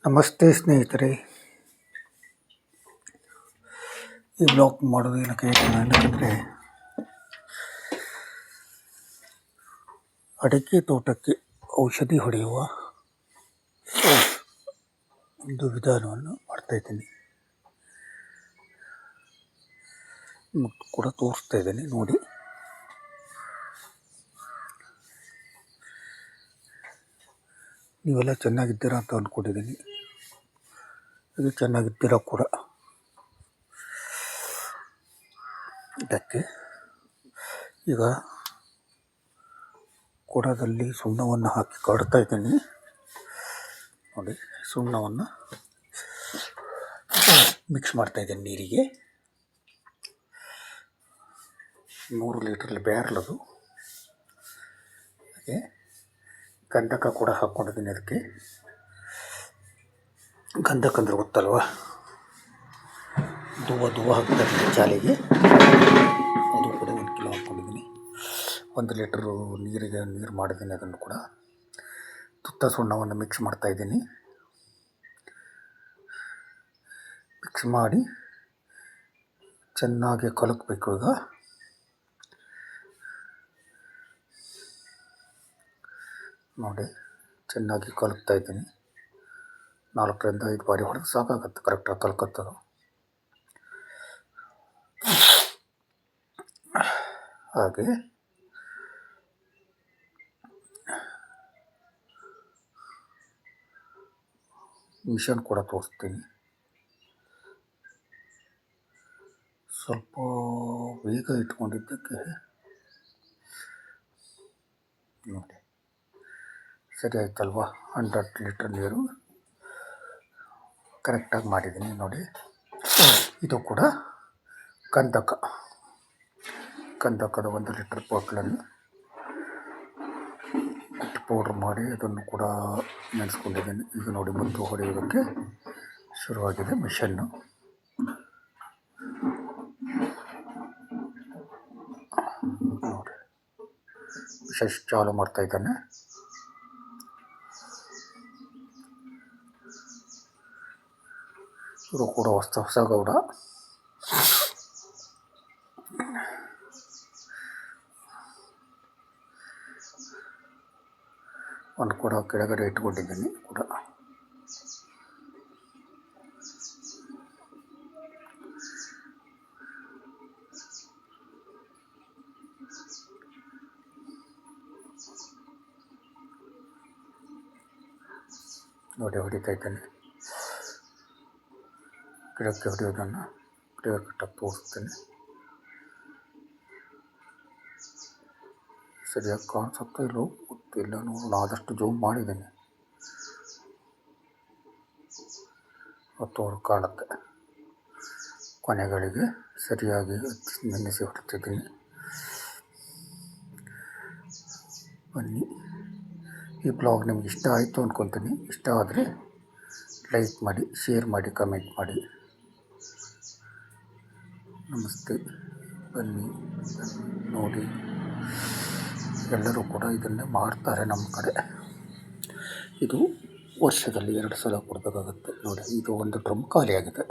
ನಮಸ್ತೆ ಸ್ನೇಹಿತರೆ. ಈ ಬ್ಲಾಗ್ ಮಾಡೋದು ಏನಕ್ಕೆ ಅಂತಂದರೆ, ಅಡಿಕೆ ತೋಟಕ್ಕೆ ಔಷಧಿ ಹೊಡೆಯುವ ಒಂದು ವಿಧಾನವನ್ನು ಮಾಡ್ತಾಯಿದ್ದೀನಿ. ಮತ್ತು ಕೂಡ ತೋರಿಸ್ತಾ ಇದ್ದೀನಿ ನೋಡಿ. ನೀವೆಲ್ಲ ಚೆನ್ನಾಗಿದ್ದೀರಾ ಅಂತ ಅಂದ್ಕೊಂಡಿದ್ದೀನಿ. ಇದು ಚೆನ್ನಾಗಿದ್ದೀರಾ ಕೂಡ. ಇದಕ್ಕೆ ಈಗ ಕೊಡದಲ್ಲಿ ಸುಣ್ಣವನ್ನು ಹಾಕಿ ಕಡ್ತಾ ಇದ್ದೀನಿ ನೋಡಿ. ಸುಣ್ಣವನ್ನು ಮಿಕ್ಸ್ ಮಾಡ್ತಾ ಇದ್ದೀನಿ ನೀರಿಗೆ. 100 ಲೀಟ್ರಲ್ಲಿ ಬ್ಯಾರಲ್ ಅದು. ಹಾಗೆ ಗಂಧಕ ಕೂಡ ಹಾಕ್ಕೊಂಡಿದ್ದೀನಿ. ಅದಕ್ಕೆ ಗಂಧಕ ಅಂದರೆ ಗೊತ್ತಲ್ವ, ಧೂವ ಹಾಕ್ತಾಯಿದ್ದೀನಿ ಚಾಲಿಗೆ. ಅದು ಕೂಡ 1 ಕಿಲೋ ಹಾಕ್ಕೊಂಡಿದ್ದೀನಿ. 1 ಲೀಟ್ರು ನೀರು ಮಾಡಿದ್ದೀನಿ. ಅದನ್ನು ಕೂಡ ತುತ್ತ ಸುಣ್ಣವನ್ನು ಮಿಕ್ಸ್ ಮಾಡ್ತಾಯಿದ್ದೀನಿ. ಮಿಕ್ಸ್ ಮಾಡಿ ಚೆನ್ನಾಗಿ ಕಲಕಬೇಕು. ಈಗ ನೋಡಿ, ಚೆನ್ನಾಗಿ ಕಲಕ್ತಾ ಇದ್ದೀನಿ. 4 ರಿಂದ 5 ಬಾರಿ ಹೊಡೆದು ಸಾಕಾಗುತ್ತೆ. ಕರೆಕ್ಟಾಗಿ ಕಲ್ಕತ್ತದು. ಹಾಗೆ ಮಿಷನ್ ಕೂಡ ತೋರಿಸ್ತೀನಿ. ಸ್ವಲ್ಪ ಬೇಗ ಇಟ್ಕೊಂಡಿದ್ದಕ್ಕೆ ನೋಡಿ ಸರಿ ಆಯ್ತಲ್ವ. 100 ಲೀಟ್ರ್ ನೀರು ಕರೆಕ್ಟಾಗಿ ಮಾಡಿದ್ದೀನಿ ನೋಡಿ. ಇದು ಕೂಡ ಗಂಧಕದ 1 ಲೀಟ್ರ್ ಬಾಟ್ಲನ್ನು ಪೌಡ್ರ್ ಮಾಡಿ ಅದನ್ನು ಕೂಡ ನೆನೆಸ್ಕೊಂಡಿದ್ದೀನಿ. ಈಗ ನೋಡಿ, ಮತ್ತು ಹೊಡೆಯೋದಕ್ಕೆ ಶುರುವಾಗಿದೆ ಮಿಷನ್ನು. ನೋಡಿ, ಮಿಷನ್ ಚಾಲು ಮಾಡ್ತಾ ಇದ್ದಾನೆ. ಇದು ಕೂಡ ಹೊಸ ಗೌಡ. ಒಂದು ಕೂಡ ಕೆಳಗಡೆ ಇಟ್ಕೊಂಡಿದ್ದೀನಿ ಕೂಡ. ನೋಡಿ, ಹೊಡಿತಾ ಇದ್ದಾನೆ. ಗಿಡಕ್ಕೆ ಹೊಡೆಯೋದನ್ನು ಕ್ಲಿಯರ್ ಕಟ್ಟಾಗಿ ತೋರಿಸ್ತೇನೆ. ಸರಿಯಾಗಿ ಕಾಣಿಸುತ್ತಾ ಇಲ್ಲೋ ಗೊತ್ತಿಲ್ಲ. ನೋಡೋಣ, ಆದಷ್ಟು ಜೂಮ್ ಮಾಡಿದ್ದೀನಿ. ಮತ್ತು ಅವ್ರು ಕಾಣುತ್ತೆ. ಕೊನೆಗಳಿಗೆ ಸರಿಯಾಗಿ ನೆನೆಸಿ ಹೊಡ್ತಿದ್ದೀನಿ. ಬನ್ನಿ, ಈ ಬ್ಲಾಗ್ ನಿಮ್ಗೆ ಇಷ್ಟ ಆಯಿತು ಅಂದ್ಕೊತೀನಿ. ಇಷ್ಟ ಆದರೆ ಲೈಕ್ ಮಾಡಿ, ಶೇರ್ ಮಾಡಿ, ಕಮೆಂಟ್ ಮಾಡಿ. ನಮಸ್ತೆ. ಬನ್ನಿ ನೋಡಿ, ಎಲ್ಲರೂ ಕೂಡ ಇದನ್ನೇ ಮಾಡ್ತಾರೆ ನಮ್ಮ ಕಡೆ. ಇದು ವರ್ಷದಲ್ಲಿ 2 ಸಲ ಕೊಡಬೇಕಾಗುತ್ತೆ ನೋಡಿ. ಇದು ಒಂದು ಡ್ರಮ್ ಖಾಲಿಯಾಗಿದೆ.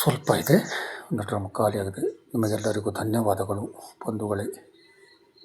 ಸ್ವಲ್ಪ ಇದೆ, ಒಂದು ಡ್ರಮ್ ಖಾಲಿಯಾಗಿದೆ. ನಿಮಗೆಲ್ಲರಿಗೂ ಧನ್ಯವಾದಗಳು ಬಂಧುಗಳೇ.